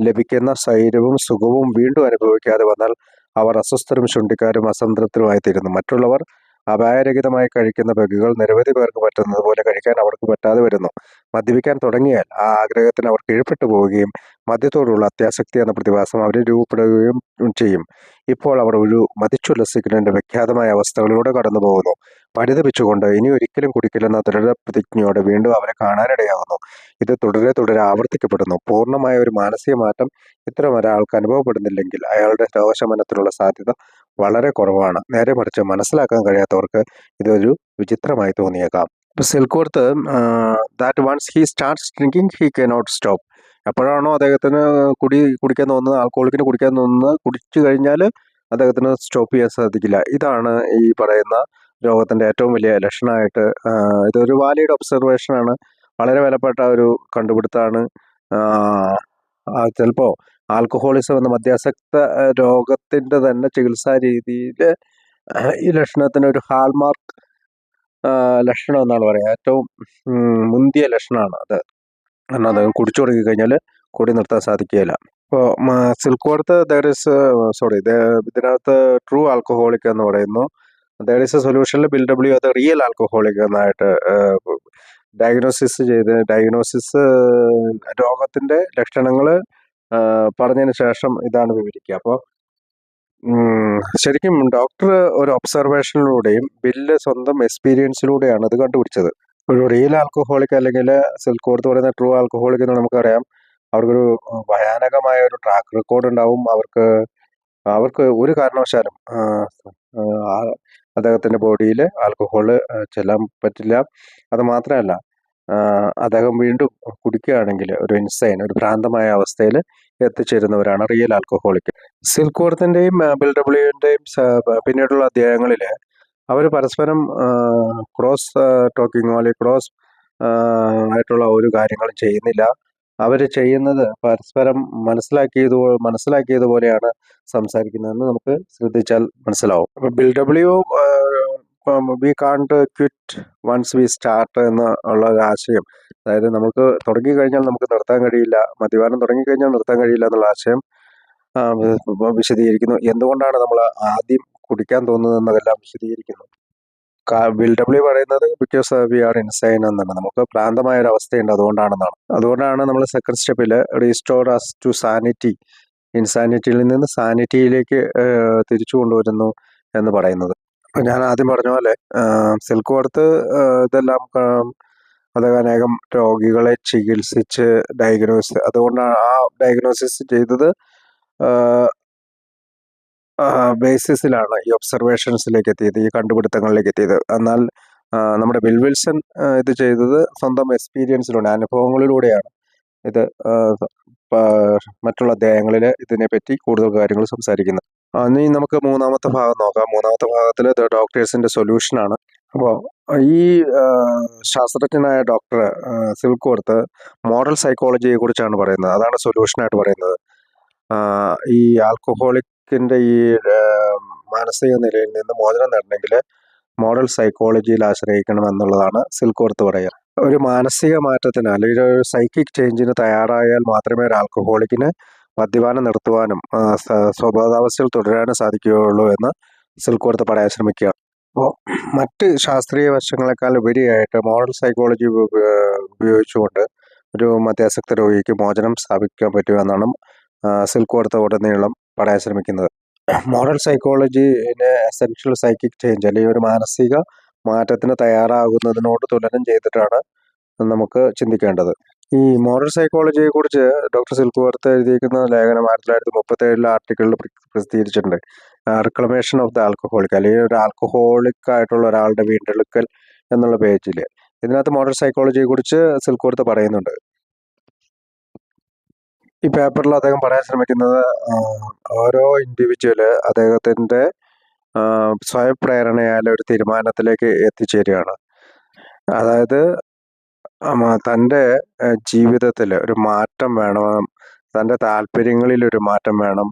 ലഭിക്കുന്ന സ്ഥൈര്യവും സുഖവും വീണ്ടും അനുഭവിക്കാതെ വന്നാൽ അവർ അസ്വസ്ഥരും ചുണ്ടിക്കാരും അസംതൃപ്തരുമായിത്തീരുന്നു. മറ്റുള്ളവർ അപായരഹിതമായി കഴിക്കുന്ന പെഗ്ഗുകൾ നിരവധി പേർക്ക് പറ്റുന്നത് പോലെ കഴിക്കാൻ അവർക്ക് പറ്റാതെ വരുന്നു. മദ്യപിക്കാൻ തുടങ്ങിയാൽ ആ ആഗ്രഹത്തിന് അവർ കീഴ്പ്പെട്ടു പോവുകയും മദ്യത്തോടുള്ള അത്യാസക്തി എന്ന പ്രതിഭാസം അവരിൽ രൂപപ്പെടുകയും ചെയ്യും. ഇപ്പോൾ അവർ ഒരു മതിച്ചുല്ലസിക്കുന്നതിൻ്റെ വിഖ്യാതമായ അവസ്ഥകളിലൂടെ കടന്നു പോകുന്നു. പരിതപിച്ചുകൊണ്ട് ഇനി ഒരിക്കലും കുടിക്കില്ലെന്ന ദൃഢപ്രതിജ്ഞയോടെ വീണ്ടും അവരെ കാണാനിടയാകുന്നു. ഇത് തുടരെ തുടരെ ആവർത്തിക്കപ്പെടുന്നു. പൂർണ്ണമായ ഒരു മാനസിക മാറ്റം ഇത്തരം ഒരാൾക്ക് അനുഭവപ്പെടുന്നില്ലെങ്കിൽ അയാളുടെ രോഗശമനത്തിനുള്ള സാധ്യത വളരെ കുറവാണ്. നേരെ മറിച്ച് മനസ്സിലാക്കാൻ കഴിയാത്തവർക്ക് ഇതൊരു വിചിത്രമായി തോന്നിയേക്കാം. ഇപ്പോൾ Silkworth that once he starts drinking he cannot stop. എപ്പോഴാണോ അദ്ദേഹത്തിന് കുടിക്കാൻ തോന്നുന്നത്, ആൽക്കഹോളിക്കിന് കുടിക്കാൻ തോന്നുന്നത്, കുടിച്ചു കഴിഞ്ഞാൽ അദ്ദേഹത്തിന് സ്റ്റോപ്പ് ചെയ്യാൻ സാധിക്കില്ല. ഇതാണ് ഈ പറയുന്ന രോഗത്തിൻ്റെ ഏറ്റവും വലിയ ലക്ഷണമായിട്ട്. ഇതൊരു വാലിഡ് ഒബ്സർവേഷനാണ്. വളരെ വിലപ്പെട്ട ഒരു കണ്ടുപിടുത്തമാണ്. ചിലപ്പോൾ ആൽക്കഹോളിസം എന്ന മദ്യാസക്ത രോഗത്തിൻ്റെ തന്നെ ചികിത്സാ രീതിയിൽ ഈ ലക്ഷണത്തിന് ഒരു ഹാൾമാർക്ക് ലക്ഷണം എന്നാണ് പറയുക. ഏറ്റവും മുന്തിയ ലക്ഷണമാണ് അത്. കാരണം അത് കുടിച്ചു തുടങ്ങി കഴിഞ്ഞാൽ കൂടി നിർത്താൻ സാധിക്കുകയില്ല. ഇപ്പോൾ സിൽക്ക്വർത്ത് ഇതിനകത്ത് ട്രൂ ആൽക്കഹോളിക് എന്ന് പറയുന്നു. ദർ ഇസ് എ സൊല്യൂഷനിൽ ബിൽ ഡബ്ല്യു അത് റിയൽ ആൽക്കഹോളിക് എന്നായിട്ട് ഡയഗ്നോസിസ് രോഗത്തിൻ്റെ ലക്ഷണങ്ങൾ പറഞ്ഞതിന് ശേഷം ഇതാണ് വിവരിക്കുക. അപ്പോൾ ശരിക്കും ഡോക്ടർ ഒരു ഒബ്സർവേഷനിലൂടെയും ബില്ല് സ്വന്തം എക്സ്പീരിയൻസിലൂടെയാണ് ഇത് കണ്ടുപിടിച്ചത്. ഒരു റിയൽ ആൽക്കഹോളിക് അല്ലെങ്കിൽ സിൽക്ക്വർത്ത് പറയുന്ന ട്രൂ ആൽക്കഹോളിക് എന്ന് നമുക്കറിയാം. അവർക്കൊരു ഭയാനകമായ ഒരു ട്രാക്ക് റെക്കോർഡ് ഉണ്ടാവും. അവർക്ക് ഒരു കാരണവശാലും അദ്ദേഹത്തിൻ്റെ ബോഡിയിൽ ആൽക്കഹോൾ ചെല്ലാൻ പറ്റില്ല. അത് മാത്രമല്ല, അദ്ദേഹം വീണ്ടും കുടിക്കുകയാണെങ്കിൽ ഒരു ഇൻസൈൻ, ഒരു ഭ്രാന്തമായ അവസ്ഥയിൽ എത്തിച്ചേരുന്നവരാണ് റിയൽ ആൽക്കഹോളിക്. സിൽക്ക്വർത്തിൻ്റെയും ബിൽ ഡബ്ല്യുവിൻ്റെയും പിന്നീടുള്ള അധ്യായങ്ങളിൽ അവർ പരസ്പരം ക്രോസ് ടോക്കിങ്ങോ അല്ലെങ്കിൽ ക്രോസ് ആയിട്ടുള്ള ഒരു കാര്യങ്ങളും ചെയ്യുന്നില്ല. അവർ ചെയ്യുന്നത് പരസ്പരം മനസ്സിലാക്കിയതുപോലെയാണ് സംസാരിക്കുന്നതെന്ന് നമുക്ക് ശ്രദ്ധിച്ചാൽ മനസ്സിലാവും. അപ്പോൾ Bill W we can't quit once we start എന്ന് ഉള്ള ഒരു ആശയം, അതായത് നമുക്ക് തുടങ്ങിക്കഴിഞ്ഞാൽ നമുക്ക് നിർത്താൻ കഴിയില്ല, മദ്യപാനം തുടങ്ങിക്കഴിഞ്ഞാൽ നിർത്താൻ കഴിയില്ല എന്നുള്ള ആശയം വിശദീകരിക്കുന്നു. എന്തുകൊണ്ടാണ് നമ്മൾ ആദ്യം കുടിക്കാൻ തോന്നുന്നത് എന്നതെല്ലാം വിശദീകരിക്കുന്നു. ബിൽ ഡബ്ല്യു പറയുന്നത് ബിക്കോസ് വി ആർ ഇൻസൈൻ എന്നാണ്. നമുക്ക് ഭ്രാന്തമായ ഒരു അവസ്ഥയുണ്ട്, അതുകൊണ്ടാണ് നമ്മൾ സെക്കൻഡ് സ്റ്റെപ്പിൽ റീസ്റ്റോർ അസ് ടു സാനിറ്റി, ഇൻസാനിറ്റിയിൽ നിന്ന് സാനിറ്റിയിലേക്ക് തിരിച്ചു കൊണ്ടുവരുന്നു എന്ന് പറയുന്നത്. ഞാൻ ആദ്യം പറഞ്ഞ പോലെ സിൽക്ക്വർത്ത് ഇതെല്ലാം അത് അനേകം രോഗികളെ ചികിത്സിച്ച് അതുകൊണ്ടാണ് ആ ഡയഗ്നോസിസ് ചെയ്തത് ബേസിസിലാണ് ഈ ഒബ്സർവേഷൻസിലേക്ക് എത്തിയത്, ഈ കണ്ടുപിടുത്തങ്ങളിലേക്ക് എത്തിയത്. എന്നാൽ നമ്മുടെ ബിൽ വിൽസൺ ഇത് ചെയ്തത് സ്വന്തം എക്സ്പീരിയൻസിലൂടെ, അനുഭവങ്ങളിലൂടെയാണ്. ഇത് മറ്റുള്ള അധ്യായങ്ങളിൽ ഇതിനെപ്പറ്റി കൂടുതൽ കാര്യങ്ങൾ സംസാരിക്കുന്നത്. ഇനി നമുക്ക് മൂന്നാമത്തെ ഭാഗം നോക്കാം. മൂന്നാമത്തെ ഭാഗത്തിൽ ഡോക്ടേഴ്സിൻ്റെ സൊല്യൂഷനാണ്. അപ്പോൾ ഈ ശാസ്ത്രജ്ഞനായ ഡോക്ടർ സിൽക്ക്വർത്ത് മോഡൽ സൈക്കോളജിയെ കുറിച്ചാണ് പറയുന്നത്. അതാണ് സൊല്യൂഷനായിട്ട് പറയുന്നത്. ഈ ആൽക്കഹോളിക്കിൻ്റെ ഈ മാനസിക നിലയിൽ നിന്ന് മോചനം നേടണമെങ്കിൽ മോഡൽ സൈക്കോളജിയിൽ ആശ്രയിക്കണമെന്നുള്ളതാണ് സിൽക്വർത്ത് പറയുക. ഒരു മാനസിക മാറ്റത്തിന് അല്ലെങ്കിൽ ഒരു സൈക്കിക് ചേഞ്ചിന് തയ്യാറായാൽ മാത്രമേ ഒരു ആൽക്കഹോളിക്കിന് മദ്യപാനം നിർത്തുവാനും സ്വബോധാവസ്ഥയിൽ തുടരാനും സാധിക്കുകയുള്ളൂ എന്ന് സിൽക്വർത്ത് പറയാൻ ശ്രമിക്കുക. അപ്പോൾ മറ്റ് ശാസ്ത്രീയ വശങ്ങളെക്കാൾ ഉപരിയായിട്ട് മോഡൽ സൈക്കോളജി ഉപയോഗിച്ചുകൊണ്ട് ഒരു മദ്യാസക്ത രോഗിക്ക് മോചനം സ്ഥാപിക്കാൻ പറ്റുമെന്നാണ് സിൽക്വർത്ത് ഉടനീളം പറയാൻ ശ്രമിക്കുന്നത്. മോഡൽ സൈക്കോളജിനെ എസെൻഷ്യൽ സൈക്കിക് ചേഞ്ച് അല്ലെങ്കിൽ ഒരു മാനസിക മാറ്റത്തിന് തയ്യാറാകുന്നതിനോട് തുലനം ചെയ്തിട്ടാണ് നമുക്ക് ചിന്തിക്കേണ്ടത്. ഈ മോഡൽ സൈക്കോളജിയെ കുറിച്ച് ഡോക്ടർ സിൽക്വർത്ത് എഴുതിയിരിക്കുന്ന ലേഖനം 1937 ആർട്ടിക്കിളിൽ പ്രസിദ്ധീകരിച്ചിട്ടുണ്ട്. റിക്ലമേഷൻ ഓഫ് ദ ആൽക്കഹോളിക്, അല്ലെങ്കിൽ ഒരു ആൽക്കഹോളിക് ആയിട്ടുള്ള ഒരാളുടെ വീണ്ടെടുക്കൽ എന്നുള്ള പേജിൽ ഇതിനകത്ത് മോഡൽ സൈക്കോളജിയെ കുറിച്ച് സിൽക്വർത്ത് പറയുന്നുണ്ട്. ഈ പേപ്പറിൽ അദ്ദേഹം പറയാൻ ശ്രമിക്കുന്നത് ഓരോ ഇൻഡിവിജ്വല് അദ്ദേഹത്തിൻ്റെ സ്വയം പ്രേരണയാൽ ഒരു തീരുമാനത്തിലേക്ക് എത്തിച്ചേരുകയാണ്. അതായത് തൻ്റെ ജീവിതത്തിൽ ഒരു മാറ്റം വേണം, തൻ്റെ താല്പര്യങ്ങളിൽ ഒരു മാറ്റം വേണം,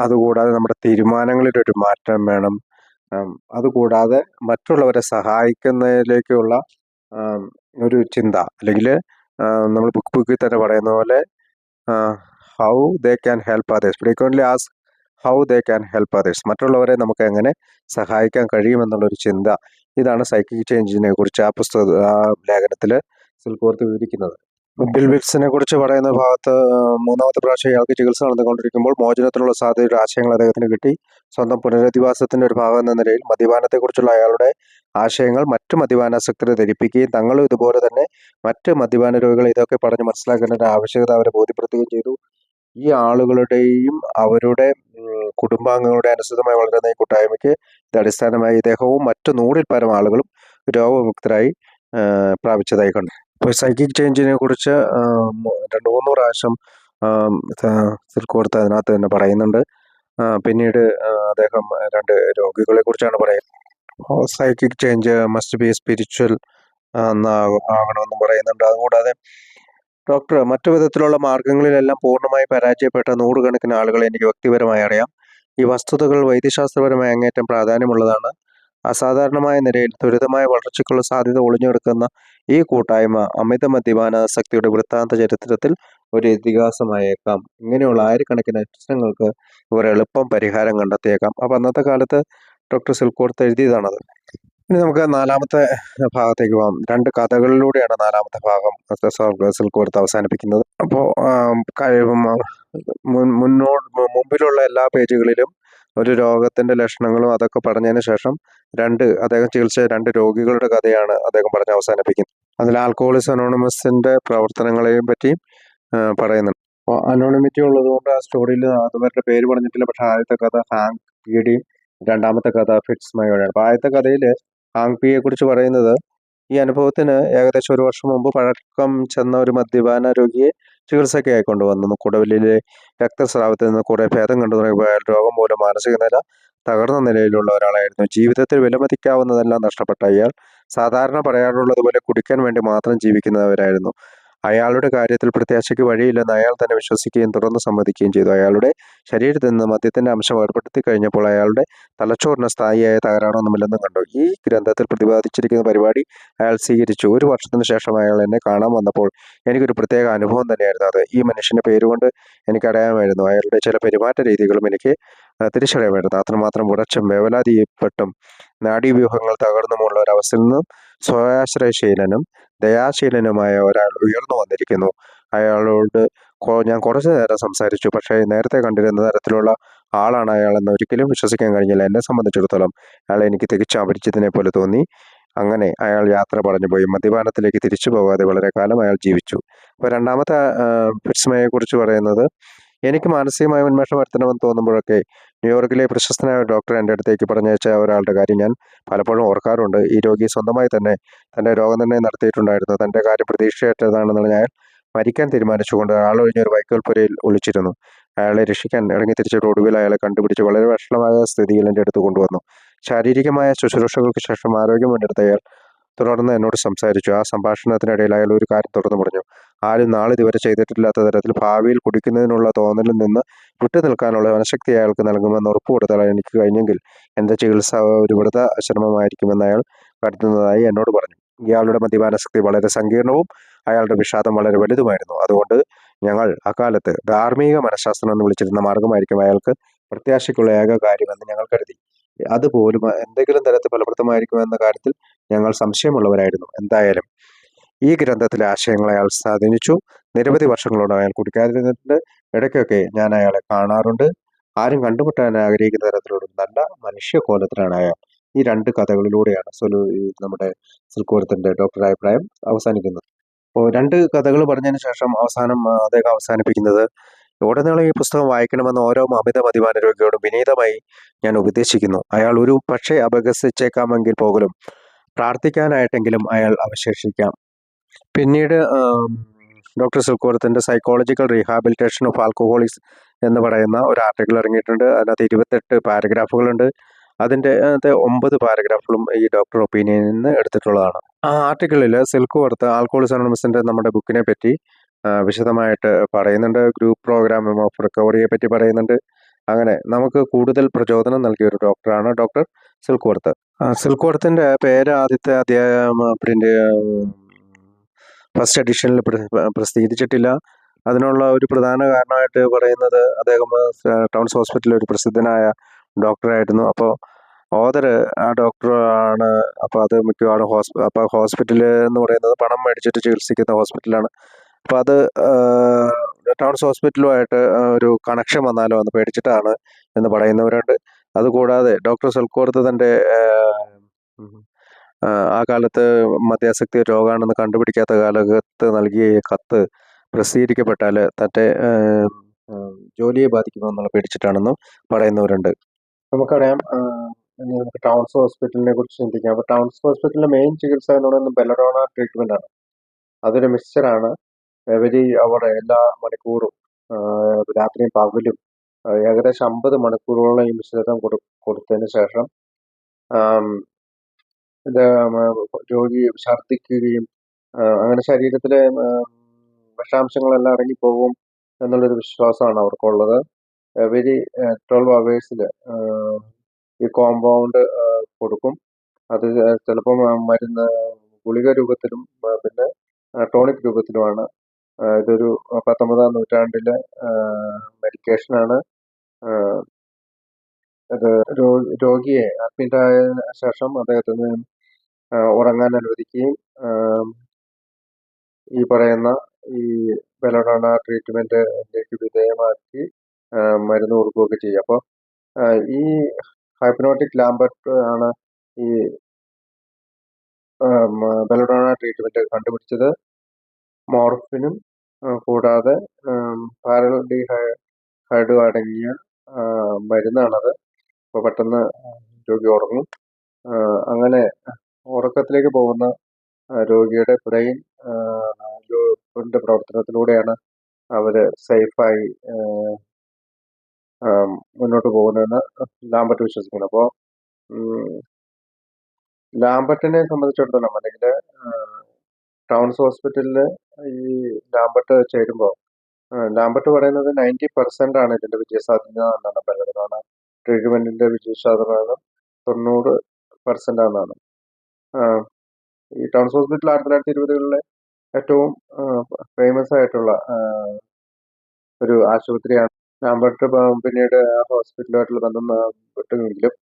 അതുകൂടാതെ നമ്മുടെ തീരുമാനങ്ങളിലൊരു മാറ്റം വേണം, അതുകൂടാതെ മറ്റുള്ളവരെ സഹായിക്കുന്നതിലേക്കുള്ള ഒരു ചിന്ത, അല്ലെങ്കിൽ നമ്മൾ ബുക്കിൽ തന്നെ പറയുന്ന പോലെ how they can help others, frequently ask how they can help others, മറ്റുള്ളവരെ നമുക്ക് എങ്ങനെ സഹായിക്കാൻ കഴിയുമെന്നുള്ളൊരു ചിന്ത. ഇതാണ് സൈക്കിക് ചേഞ്ചിനെ കുറിച്ച് ആ ലേഖനത്തിൽ സിൽക്വർത്ത് വിവരിക്കുന്നത്. ബിൽ വിൽസനെ കുറിച്ച് പറയുന്ന ഭാഗത്ത് 3ാമത്തെ പ്രാവശ്യം ഇയാൾക്ക് ചികിത്സ നടന്നുകൊണ്ടിരിക്കുമ്പോൾ മോചനത്തിനുള്ള സാധ്യതയുടെ ആശയങ്ങൾ അദ്ദേഹത്തിന് കിട്ടി. സ്വന്തം പുനരധിവാസത്തിന്റെ ഒരു ഭാഗം എന്ന നിലയിൽ മദ്യപാനത്തെക്കുറിച്ചുള്ള അയാളുടെ ആശയങ്ങൾ മറ്റു മദ്യപാനാസക്തരെ ധരിപ്പിക്കുകയും തങ്ങളും ഇതുപോലെ തന്നെ മറ്റ് മദ്യപാന രോഗികൾ ഇതൊക്കെ പറഞ്ഞ് മനസ്സിലാക്കേണ്ട ഒരു ആവശ്യകത അവരെ ബോധ്യപ്പെടുത്തുകയും ചെയ്തു. ഈ ആളുകളുടെയും അവരുടെ കുടുംബാംഗങ്ങളുടെ അനുസൃതമായി വളരുന്ന ഈ കൂട്ടായ്മയ്ക്ക് ഇത് അടിസ്ഥാനമായി ഇദ്ദേഹവും മറ്റു 100-ൽ പരം ആളുകളും രോഗവിമുക്തരായി പ്രാപിച്ചതായി കണ്ടു. ഇപ്പോൾ സൈക്കിക് ചേഞ്ചിനെ കുറിച്ച് 2-3 പ്രാവശ്യം സിൽക്വർത്ത് അതിനകത്ത് തന്നെ പറയുന്നുണ്ട്. പിന്നീട് അദ്ദേഹം 2 രോഗികളെ കുറിച്ചാണ് പറയുന്നത്. Psychic change must be spiritual ആകണമെന്നും പറയുന്നുണ്ട്. അതുകൂടാതെ ഡോക്ടർ, മറ്റു വിധത്തിലുള്ള മാർഗങ്ങളിലെല്ലാം പൂർണ്ണമായി പരാജയപ്പെട്ട 100 കണക്കിന് ആളുകളെ എനിക്ക് വ്യക്തിപരമായി അറിയാം. ഈ വസ്തുതകൾ വൈദ്യശാസ്ത്രപരമായി അങ്ങേറ്റം പ്രാധാന്യമുള്ളതാണ്. അസാധാരണമായ നിലയിൽ ത്വരിതമായ വളർച്ചയ്ക്കുള്ള സാധ്യത ഒളിഞ്ഞെടുക്കുന്ന ഈ കൂട്ടായ്മ അമിത മദ്യപാനാസക്തിയുടെ വൃത്താന്ത ചരിത്രത്തിൽ ഒരു ഇതിഹാസമായേക്കാം. ഇങ്ങനെയുള്ള ആയിരക്കണക്കിന് പ്രശ്നങ്ങൾക്ക് ഇവർ എളുപ്പം പരിഹാരം കണ്ടെത്തിയേക്കാം. അപ്പം അന്നത്തെ കാലത്ത് ഡോക്ടർ സിൽക്വർത്ത് എഴുതിയതാണത്. ഇനി നമുക്ക് 4ാമത്തെ ഭാഗത്തേക്ക് പോകാം. 2 കഥകളിലൂടെയാണ് 4ാമത്തെ ഭാഗം സിൽക്വർത്ത് അവസാനിപ്പിക്കുന്നത്. അപ്പോൾ മുമ്പിലുള്ള എല്ലാ പേജുകളിലും ഒരു രോഗത്തിന്റെ ലക്ഷണങ്ങളും അതൊക്കെ പറഞ്ഞതിന് ശേഷം അദ്ദേഹം ചികിത്സിച്ച 2 രോഗികളുടെ കഥയാണ് അദ്ദേഹം പറഞ്ഞ് അവസാനിപ്പിക്കുന്നത്. അതിൽ ആൽക്കഹോളിക്സ് അനോണിമസിന്റെ പ്രവർത്തനങ്ങളെയും പറ്റി പറയുന്നുണ്ട്. അപ്പോൾ അനോണിമിറ്റി ഉള്ളതുകൊണ്ട് ആ സ്റ്റോറിയിൽ അവരുടെ പേര് പറഞ്ഞിട്ടില്ല. പക്ഷെ ആദ്യത്തെ കഥ ഹാങ് പിയുടെയും 2ാമത്തെ കഥ ഫിറ്റ്സ് മയോടെയാണ്. അപ്പോൾ ആദ്യത്തെ കഥയിൽ ഹാങ് പിയെ കുറിച്ച് പറയുന്നത്, ഈ അനുഭവത്തിന് ഏകദേശം 1 വർഷം മുമ്പ് പഴക്കം ചെന്ന ഒരു മദ്യപാന രോഗിയെ ചികിത്സയ്ക്കായി കൊണ്ടുവന്നു. കുടലിലെ രക്തസ്രാവത്തിൽ നിന്ന് കുറെ ഭേദം കണ്ടു തുടങ്ങിയപ്പോൾ അയാൾ രോഗം മൂലം മാനസിക നില തകർന്ന നിലയിലുള്ള ഒരാളായിരുന്നു. ജീവിതത്തിൽ വിലമതിക്കാവുന്നതെല്ലാം നഷ്ടപ്പെട്ട അയാൾ സാധാരണ പറയാറുള്ളതുപോലെ കുടിക്കാൻ വേണ്ടി മാത്രം ജീവിക്കുന്നവരായിരുന്നു. അയാളുടെ കാര്യത്തിൽ പ്രത്യാശയ്ക്ക് വഴിയില്ലെന്ന് അയാൾ തന്നെ വിശ്വസിക്കുകയും തുറന്ന് സമ്മതിക്കുകയും ചെയ്തു. അയാളുടെ ശരീരത്തിൽ നിന്ന് മദ്യത്തിന്റെ അംശം ഏർപ്പെടുത്തി കഴിഞ്ഞപ്പോൾ അയാളുടെ തലച്ചോറിന് സ്ഥായിയായ തകരാറൊന്നുമില്ലെന്നും കണ്ടു. ഈ ഗ്രന്ഥത്തിൽ പ്രതിപാദിച്ചിരിക്കുന്ന പരിപാടി അയാൾ സ്വീകരിച്ചു. 1 വർഷത്തിന് ശേഷം അയാൾ എന്നെ കാണാൻ വന്നപ്പോൾ എനിക്കൊരു പ്രത്യേക അനുഭവം തന്നെയായിരുന്നു അത്. ഈ മനുഷ്യന്റെ പേരുകൊണ്ട് എനിക്കറിയാമായിരുന്നു. അയാളുടെ ചില പെരുമാറ്റ രീതികളും എനിക്ക് തിരിച്ചറിയാമായിരുന്നു. അത്രമാത്രം ഉറച്ചും വേവലാതിപ്പെട്ടും നാഡീവ്യൂഹങ്ങൾ തകർന്നുമുള്ള ഒരവസ്ഥയിൽ നിന്നും സ്വയാശ്രയശീലനും ദയാശീലനുമായ ഒരാൾ ഉയർന്നു വന്നിരിക്കുന്നു. അയാളോട് ഞാൻ കുറച്ചു നേരം സംസാരിച്ചു. പക്ഷേ നേരത്തെ കണ്ടിരുന്ന തരത്തിലുള്ള ആളാണ് അയാളെന്ന് ഒരിക്കലും വിശ്വസിക്കാൻ കഴിഞ്ഞില്ല. എന്നെ സംബന്ധിച്ചിടത്തോളം അയാളെ എനിക്ക് തികച്ചും അപരിചിതനെ പോലെ തോന്നി. അങ്ങനെ അയാൾ യാത്ര പറഞ്ഞു പോയി. മദ്യപാനത്തിലേക്ക് തിരിച്ചു പോകാതെ വളരെ കാലം അയാൾ ജീവിച്ചു. അപ്പോൾ 2ാമത്തെ ഫിറ്റ്സ്മയെ കുറിച്ച് പറയുന്നത്, എനിക്ക് മാനസികമായ ഉന്മേഷം വരുത്തണമെന്ന് തോന്നുമ്പോഴൊക്കെ ന്യൂയോർക്കിലെ പ്രശസ്തനായ ഡോക്ടർ എൻ്റെ അടുത്തേക്ക് പറഞ്ഞയച്ച ഒരാളുടെ കാര്യം ഞാൻ പലപ്പോഴും ഓർക്കാറുണ്ട്. ഈ രോഗി സ്വന്തമായി തന്നെ തൻ്റെ രോഗനിർണയം നടത്തിയിട്ടുണ്ടായിരുന്നു. തൻ്റെ കാര്യം പ്രതീക്ഷയറ്റതാണെന്ന് ഞാൻ മരിക്കാൻ തീരുമാനിച്ചുകൊണ്ട് ആളൊഴിഞ്ഞൊരു വൈക്കോൽപ്പുരയിൽ ഒളിച്ചിരുന്നു. അയാളെ രക്ഷിക്കാൻ ഇറങ്ങി തിരിച്ചിട്ട് ഒടുവിൽ അയാളെ കണ്ടുപിടിച്ച് വളരെ വഷളമായ സ്ഥിതിയിൽ എൻ്റെ അടുത്ത് കൊണ്ടുവന്നു. ശാരീരികമായ ശുശ്രൂഷകൾക്ക് ശേഷം ആരോഗ്യം വീണ്ടെടുത്ത അയാൾ തുടർന്ന് എന്നോട് സംസാരിച്ചു. ആ സംഭാഷണത്തിനിടയിൽ അയാൾ ഒരു കാര്യം തുറന്നു പറഞ്ഞു. ആരും നാളിതുവരെ ചെയ്തിട്ടില്ലാത്ത തരത്തിൽ ഭാവിയിൽ കുടിക്കുന്നതിനുള്ള തോന്നലിൽ നിന്ന് വിട്ടുനിൽക്കാനുള്ള മനഃശക്തി അയാൾക്ക് നൽകുമെന്ന് ഉറപ്പുകൊടുത്താൽ എനിക്ക് കഴിഞ്ഞെങ്കിൽ എൻ്റെ ചികിത്സ ഒരു വൃഥാശ്രമമായിരിക്കുമെന്ന് അയാൾ കരുതുന്നതായി എന്നോട് പറഞ്ഞു. ഇയാളുടെ മദ്യപാനാസക്തി വളരെ സങ്കീർണവും അയാളുടെ വിഷാദം വളരെ വലുതുമായിരുന്നു. അതുകൊണ്ട് ഞങ്ങൾ അക്കാലത്ത് ധാർമ്മിക മനഃശാസ്ത്രം എന്ന് വിളിച്ചിരുന്ന മാർഗമായിരിക്കും അയാൾക്ക് പ്രത്യാശയ്ക്കുള്ള ഏക കാര്യമെന്ന് ഞങ്ങൾ കരുതി. അതുപോലും എന്തെങ്കിലും തരത്തിൽ ഫലപ്രദമായിരിക്കുമെന്ന കാര്യത്തിൽ ഞങ്ങൾ സംശയമുള്ളവരായിരുന്നു. എന്തായാലും ഈ ഗ്രന്ഥത്തിലെ ആശയങ്ങൾ അയാൾ സ്വാധീനിച്ചു. നിരവധി വർഷങ്ങളോട് അയാൾ കുടിക്കാതിരുന്നിട്ടുണ്ട്. ഇടയ്ക്കൊക്കെ ഞാൻ അയാളെ കാണാറുണ്ട്. ആരും കണ്ടുമുട്ടാൻ ആഗ്രഹിക്കുന്ന തരത്തിലുള്ള ഒരു നല്ല മനുഷ്യക്കോലത്തിലാണ് അയാൾ. ഈ രണ്ട് കഥകളിലൂടെയാണ് നമ്മുടെ സിൽക്കോരത്തിന്റെ ഡോക്ടർ അഭിപ്രായം അവസാനിക്കുന്നത്. അപ്പോൾ രണ്ട് കഥകൾ പറഞ്ഞതിന് ശേഷം അവസാനം അദ്ദേഹം അവസാനിപ്പിക്കുന്നത്, ഉടനീളം ഈ പുസ്തകം വായിക്കണമെന്ന് ഓരോ അമിത മദ്യപാന രോഗിയോടും വിനീതമായി ഞാൻ ഉപദേശിക്കുന്നു. അയാൾ ഒരു പക്ഷേ അപഹസിച്ചേക്കാമെങ്കിൽ പോലും പ്രാർത്ഥിക്കാനായിട്ടെങ്കിലും അയാൾ അവശേഷിക്കാം. പിന്നീട് ഡോക്ടർ സിൽക്കോരത്തിന്റെ സൈക്കോളജിക്കൽ റീഹാബിലിറ്റേഷൻ ഓഫ് ആൽക്കഹോളിക്സ് എന്ന് പറയുന്ന ഒരു ആർട്ടിക്കിൾ ഇറങ്ങിയിട്ടുണ്ട്. അതിനകത്ത് 28 പാരഗ്രാഫുകളുണ്ട്. അതിൻ്റെ 9 പാരഗ്രാഫുകളും ഈ ഡോക്ടർ ഒപ്പീനിയനിൽ നിന്ന് എടുത്തിട്ടുള്ളതാണ്. ആ ആർട്ടിക്കിളിൽ സിൽക്കോർത്ത് ആൽക്കഹോളിക്സ് അനോണിമസിന്റെ നമ്മുടെ ബുക്കിനെ പറ്റി വിശദമായിട്ട് പറയുന്നുണ്ട്. ഗ്രൂപ്പ് പ്രോഗ്രാം ഓഫ് റിക്കവറിയെ പറ്റി പറയുന്നുണ്ട്. അങ്ങനെ നമുക്ക് കൂടുതൽ പ്രചോദനം നൽകിയ ഒരു ഡോക്ടറാണ് ഡോക്ടർ സിൽക്കോർത്ത്. സിൽക്കോർത്തിന്റെ പേര് ആദ്യത്തെ അധ്യായം ഫസ്റ്റ് എഡിഷനിൽ പ്രസിദ്ധീകരിച്ചിട്ടില്ല. അതിനുള്ള ഒരു പ്രധാന കാരണമായിട്ട് പറയുന്നത് അദ്ദേഹം ടൗൺസ് ഹോസ്പിറ്റലിൽ ഒരു പ്രസിദ്ധനായ ഡോക്ടറായിരുന്നു. അപ്പോൾ ഓതർ ആ ഡോക്ടറാണ്. അപ്പോൾ അത് മിക്കവാറും അപ്പോൾ ഹോസ്പിറ്റൽ എന്ന് പറയുന്നത് പണം മേടിച്ചിട്ട് ചികിത്സിക്കുന്ന ഹോസ്പിറ്റലാണ്. അപ്പോൾ അത് ടൗൺസ് ഹോസ്പിറ്റലുമായിട്ട് ഒരു കണക്ഷൻ വന്നാലോ എന്ന് പേടിച്ചിട്ടാണ് എന്ന് പറയുന്നവരുണ്ട്. അതുകൂടാതെ ഡോക്ടർ സിൽക്കോർത്ത് തൻ്റെ ആ കാലത്ത് മദ്യാസക്തി രോഗമാണെന്ന് കണ്ടുപിടിക്കാത്ത കാലത്ത് നൽകിയ ഈ കത്ത് പ്രസിദ്ധീകരിക്കപ്പെട്ടാൽ തൻ്റെ ജോലിയെ ബാധിക്കുമെന്നുള്ള പേടിച്ചിട്ടാണെന്നും പറയുന്നവരുണ്ട്. നമുക്കറിയാം, ഇനി നമുക്ക് ടൗൺസ് ഹോസ്പിറ്റലിനെ കുറിച്ച് ചിന്തിക്കാം. അപ്പോൾ ടൗൺസ് ഹോസ്പിറ്റലിലെ മെയിൻ ചികിത്സ എന്ന് പറയുന്നത് ബെലഡോണ ട്രീറ്റ്മെൻ്റ് ആണ്. അതൊരു മിക്സ്ചറാണ്. എവരി അവർ എല്ലാ മണിക്കൂറും രാത്രിയും പകലും ഏകദേശം 50 മണിക്കൂറോളം ഈ മിശ്രിതം കൊടുത്തതിന് ശേഷം ഇത് രോഗി ഛർദ്ദിക്കുകയും അങ്ങനെ ശരീരത്തിലെ വിഷാംശങ്ങളെല്ലാം ഇറങ്ങിപ്പോകും എന്നുള്ളൊരു വിശ്വാസമാണ് അവർക്കുള്ളത്. എവരി 12 അവേഴ്സിൽ ഈ കോമ്പൗണ്ട് കൊടുക്കും. അത് ചിലപ്പം മരുന്ന് ഗുളിക രൂപത്തിലും പിന്നെ ടോണിക് രൂപത്തിലുമാണ്. ഇതൊരു 19-ാം നൂറ്റാണ്ടിലെ മെഡിക്കേഷനാണ്. ഇത് രോഗിയെ അഡ്മിറ്റായ ശേഷം അദ്ദേഹത്തിന് ഉറങ്ങാൻ അനുവദിക്കുകയും ഈ പറയുന്ന ഈ ബെലഡോണ ട്രീറ്റ്മെന്റിലേക്ക് വിധേയമാക്കി മരുന്ന് കൊടുക്കുകയൊക്കെ ചെയ്യും. അപ്പോൾ ഈ ഹൈപ്നോട്ടിക് ലാംബർട്ട് ആണ് ഈ ബെലഡോണ ട്രീറ്റ്മെന്റ് കണ്ടുപിടിച്ചത്. മോർഫിനും കൂടാതെ പാരൽഡിഹൈഡും അടങ്ങിയ മരുന്നാണത്. അപ്പോൾ പെട്ടെന്ന് രോഗി ഉറങ്ങും. അങ്ങനെ ഉറക്കത്തിലേക്ക് പോകുന്ന രോഗിയുടെ ബ്രെയിൻ പ്രവർത്തനത്തിലൂടെയാണ് അവർ സേഫായി മുന്നോട്ട് പോകുന്നതെന്ന് ലാംബർട്ട് വിശ്വസിക്കുന്നു. അപ്പോൾ ലാംബർട്ടിനെ സംബന്ധിച്ചിടത്തോളം, അല്ലെങ്കിൽ ടൗൺസ് ഹോസ്പിറ്റലിൽ ഈ ലാംബർട്ട് ചേരുമ്പോൾ ലാംബർട്ട് പറയുന്നത് 90% ആണ് ഇതിന്റെ വിജയസാധ്യത എന്നാണ്. ബെലഡോണ ട്രീറ്റ്മെന്റിന്റെ വിജയസാധ്യത 90% ആണെന്നാണ്. ഈ ടൗൺസ് ഹോസ്പിറ്റൽ 1920-കളിലെ ഏറ്റവും ഫേമസ് ആയിട്ടുള്ള ഒരു ആശുപത്രിയാണ്. ലാംബർട്ട് പിന്നീട് ഹോസ്പിറ്റലുമായിട്ടുള്ള ബന്ധം വിട്ടുവെങ്കിലും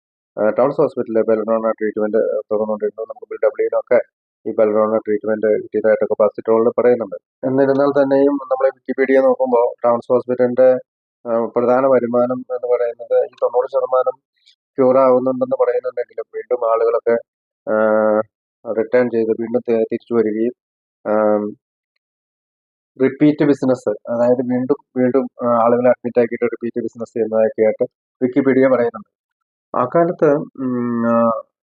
ടൗൺസ് ഹോസ്പിറ്റലിൽ ബെലഡോണ ട്രീറ്റ്മെന്റ് തുറന്നുകൊണ്ടിരുന്നു. നമുക്ക് ഡബ്ല്യൂനൊക്കെ ഈ ബെലഡോണ ട്രീറ്റ്മെന്റ് കിട്ടിയതായിട്ടൊക്കെ പത്രങ്ങളിൽ പറയുന്നുണ്ട്. എന്നിരുന്നാൽ തന്നെയും നമ്മൾ വിക്കിപീഡിയ നോക്കുമ്പോൾ ടൗൺസ് ഹോസ്പിറ്റലിന്റെ പ്രധാന വരുമാനം എന്ന് പറയുന്നത് ഈ 90% ക്യൂർ ആവുന്നുണ്ടെന്ന് പറയുന്നുണ്ടെങ്കിലും വീണ്ടും ആളുകളൊക്കെ റിട്ടേൺ ചെയ്ത് വീണ്ടും തിരിച്ചു വരികയും റിപ്പീറ്റ് ബിസിനസ്, അതായത് വീണ്ടും വീണ്ടും ആളുകളെ അഡ്മിറ്റ് ആക്കിയിട്ട് റിപ്പീറ്റ് ബിസിനസ് ചെയ്യുന്നതൊക്കെയായിട്ട് വിക്കിപീഡിയ പറയുന്നുണ്ട്. ആ കാലത്ത്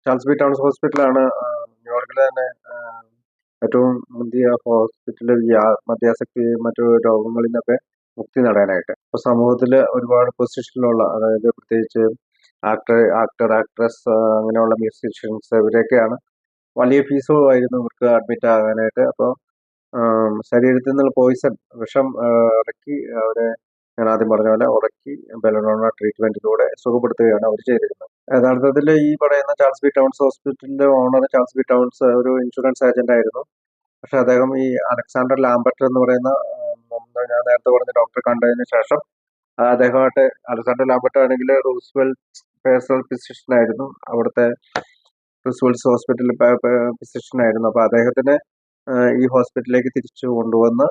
ചാൾസ് ബി ടൗൺസ് ഹോസ്പിറ്റലാണ് ന്യൂയോർക്കിലെ തന്നെ ഏറ്റവും മുന്തിയ ഹോസ്പിറ്റലിൽ മദ്യാസക്തി മറ്റു രോഗങ്ങളിൽ നിന്നൊക്കെ മുക്തി നേടാനായിട്ട്. ഇപ്പോൾ സമൂഹത്തിൽ ഒരുപാട് പൊസിഷനിലുള്ള, അതായത് പ്രത്യേകിച്ച് ആക്ടർ, ആക്ട്രസ്, അങ്ങനെയുള്ള മ്യൂസീഷ്യൻസ്, ഇവരെയൊക്കെയാണ് വലിയ ഫീസുമായിരുന്നു ഇവർക്ക് അഡ്മിറ്റ് ആകാനായിട്ട്. അപ്പോൾ ശരീരത്തിൽ നിന്നുള്ള പോയിസൺ, വിഷം ഇറക്കി അവരെ, ഞാൻ ആദ്യം പറഞ്ഞ പോലെ ഉറക്കി ബെലനോണ ട്രീറ്റ്മെന്റിലൂടെ സുഖപ്പെടുത്തുകയാണ് അവർ ചെയ്തിരുന്നത്. യഥാർത്ഥത്തിൽ ഈ പറയുന്ന ചാൾസ് ബി ടൗൺസ് ഹോസ്പിറ്റലിന്റെ ഓണർ ചാൾസ് ബി ടൗൺസ് ഒരു ഇൻഷുറൻസ് ഏജന്റ് ആയിരുന്നു. പക്ഷെ അദ്ദേഹം ഈ അലക്സാണ്ടർ ലാംബർട്ട് എന്ന് പറയുന്ന ഞാൻ നേരത്തെ പറഞ്ഞ ഡോക്ടറെ കണ്ടതിന് ശേഷം അദ്ദേഹമായിട്ട്, അലക്സാണ്ടർ ലാംബർട്ട് ആണെങ്കിൽ റൂസ്വെൽറ്റ് പേഴ്സണൽ ഫിസിഷ്യൻ ആയിരുന്നു, അവിടുത്തെ റൂസ്വെൽറ്റ് ഹോസ്പിറ്റലിൽ ഫിസിഷ്യൻ ആയിരുന്നു. അപ്പോൾ അദ്ദേഹത്തിന് ഈ ഹോസ്പിറ്റലിലേക്ക് തിരിച്ചു കൊണ്ടുവന്ന്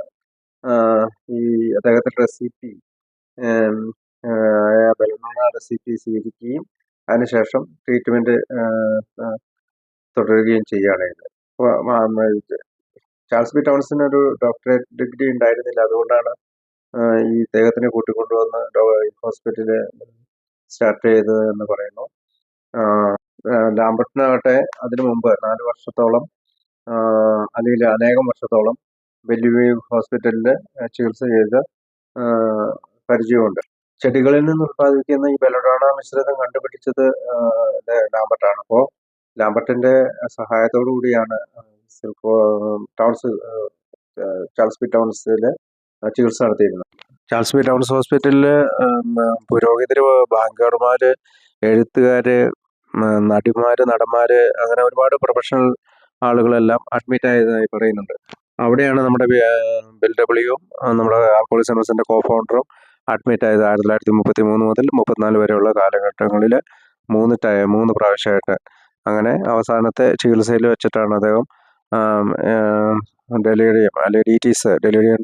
ഈ അദ്ദേഹത്തിന്റെ റെസിപ്പി ബെലനോണ റെസിപ്പി സ്വീകരിക്കുകയും അതിനുശേഷം ട്രീറ്റ്മെന്റ് തുടരുകയും ചെയ്യുകയാണ് ചെയ്തത്. ചാൾസ് ബി ടൗൺസിന് ഒരു ഡോക്ടറേറ്റ് ഡിഗ്രി ഉണ്ടായിരുന്നില്ല. അതുകൊണ്ടാണ് ഈ ഇദ്ദേഹത്തിനെ കൂട്ടിക്കൊണ്ടുവന്ന് ഹോസ്പിറ്റല് സ്റ്റാർട്ട് ചെയ്തത് എന്ന് പറയുന്നു. ലാംബർട്ടിനാകട്ടെ അതിനു മുമ്പ് 4 വർഷത്തോളം അല്ലെങ്കിൽ അനേകം വർഷത്തോളം ബെല്ലിവ്യൂ ഹോസ്പിറ്റലിൽ ചികിത്സ ചെയ്ത് പരിചയമുണ്ട്. ചെടികളിൽ നിന്ന് ഉത്പാദിപ്പിക്കുന്ന ഈ ബെലഡോണ മിശ്രിതം കണ്ടുപിടിച്ചത് ലാംബർട്ടാണ്. അപ്പോൾ ലാംബർട്ടിന്റെ സഹായത്തോടു കൂടിയാണ് ചാൾസ് ബി ടൗൺസിൽ ചികിത്സ നടത്തിയിരുന്നത്. ചാൾസ് ബി ടൗൺസ് ഹോസ്പിറ്റലിൽ പുരോഹിതര്, ബാങ്കുകാർമാര്, എഴുത്തുകാര്, നടിമാര്, നടന്മാര്, അങ്ങനെ ഒരുപാട് പ്രൊഫഷണൽ ആളുകളെല്ലാം അഡ്മിറ്റ് ആയതായി പറയുന്നുണ്ട്. അവിടെയാണ് നമ്മുടെ ബിൽ ഡബ്ല്യു, നമ്മുടെ ആൽക്കഹോളിക്സ് അനോണിമസിന്റെ കോ ഫൗണ്ടറും അഡ്മിറ്റ് ആയത് 1933 മുതൽ 34 വരെയുള്ള കാലഘട്ടങ്ങളിൽ 3 പ്രാവശ്യമായിട്ട്. അങ്ങനെ അവസാനത്തെ ചികിത്സയിൽ വെച്ചിട്ടാണ് അദ്ദേഹം ഡെലീരിയം അല്ലെങ്കിൽ ഡെലീരിയം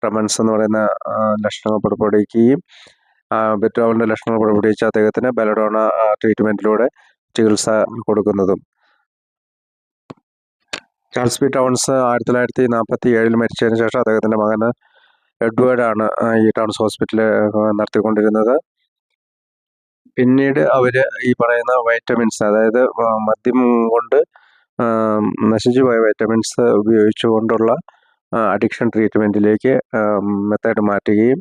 ട്രെമൻസ് എന്ന് പറയുന്ന ലക്ഷണങ്ങൾ പുറപ്പെടുവിക്കുകയും വിത്ഡ്രോവലിന്റെ ലക്ഷണങ്ങൾ പുറപ്പെടുവിച്ച അദ്ദേഹത്തിന് ബെലഡോണ ട്രീറ്റ്മെന്റിലൂടെ ചികിത്സ കൊടുക്കുന്നതും. ചാൾസ് ബി ടൗൺസ് 1947 മരിച്ചതിന് ശേഷം അദ്ദേഹത്തിന്റെ മകന് എഡ്വേർഡ് ആണ് ഈ ടൗൺസ് ഹോസ്പിറ്റൽ നടത്തിക്കൊണ്ടിരുന്നത്. പിന്നീട് അവര് ഈ പറയുന്ന വൈറ്റമിൻസ്, അതായത് മദ്യം കൊണ്ട് നശിച്ചു പോയ വൈറ്റമിൻസ് ഉപയോഗിച്ചുകൊണ്ടുള്ള അഡിക്ഷൻ ട്രീറ്റ്മെന്റിലേക്ക് മെത്തേഡ് മാറ്റുകയും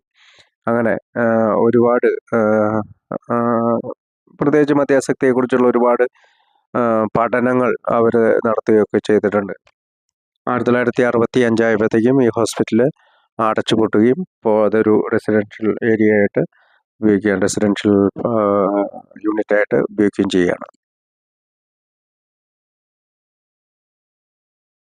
അങ്ങനെ ഒരുപാട് പ്രത്യേകിച്ച് മദ്യാസക്തിയെക്കുറിച്ചുള്ള ഒരുപാട് പഠനങ്ങൾ അവർ നടത്തുകയൊക്കെ ചെയ്തിട്ടുണ്ട്. 1965 ആയപ്പോഴത്തേക്കും ഈ ഹോസ്പിറ്റൽ അടച്ചുപൂട്ടുകയും ഇപ്പോൾ അതൊരു റെസിഡൻഷ്യൽ ഏരിയ ആയിട്ട് ഉപയോഗിക്കുകയാണ്, റെസിഡൻഷ്യൽ യൂണിറ്റ് ആയിട്ട് ഉപയോഗിക്കുകയും ചെയ്യുകയാണ്.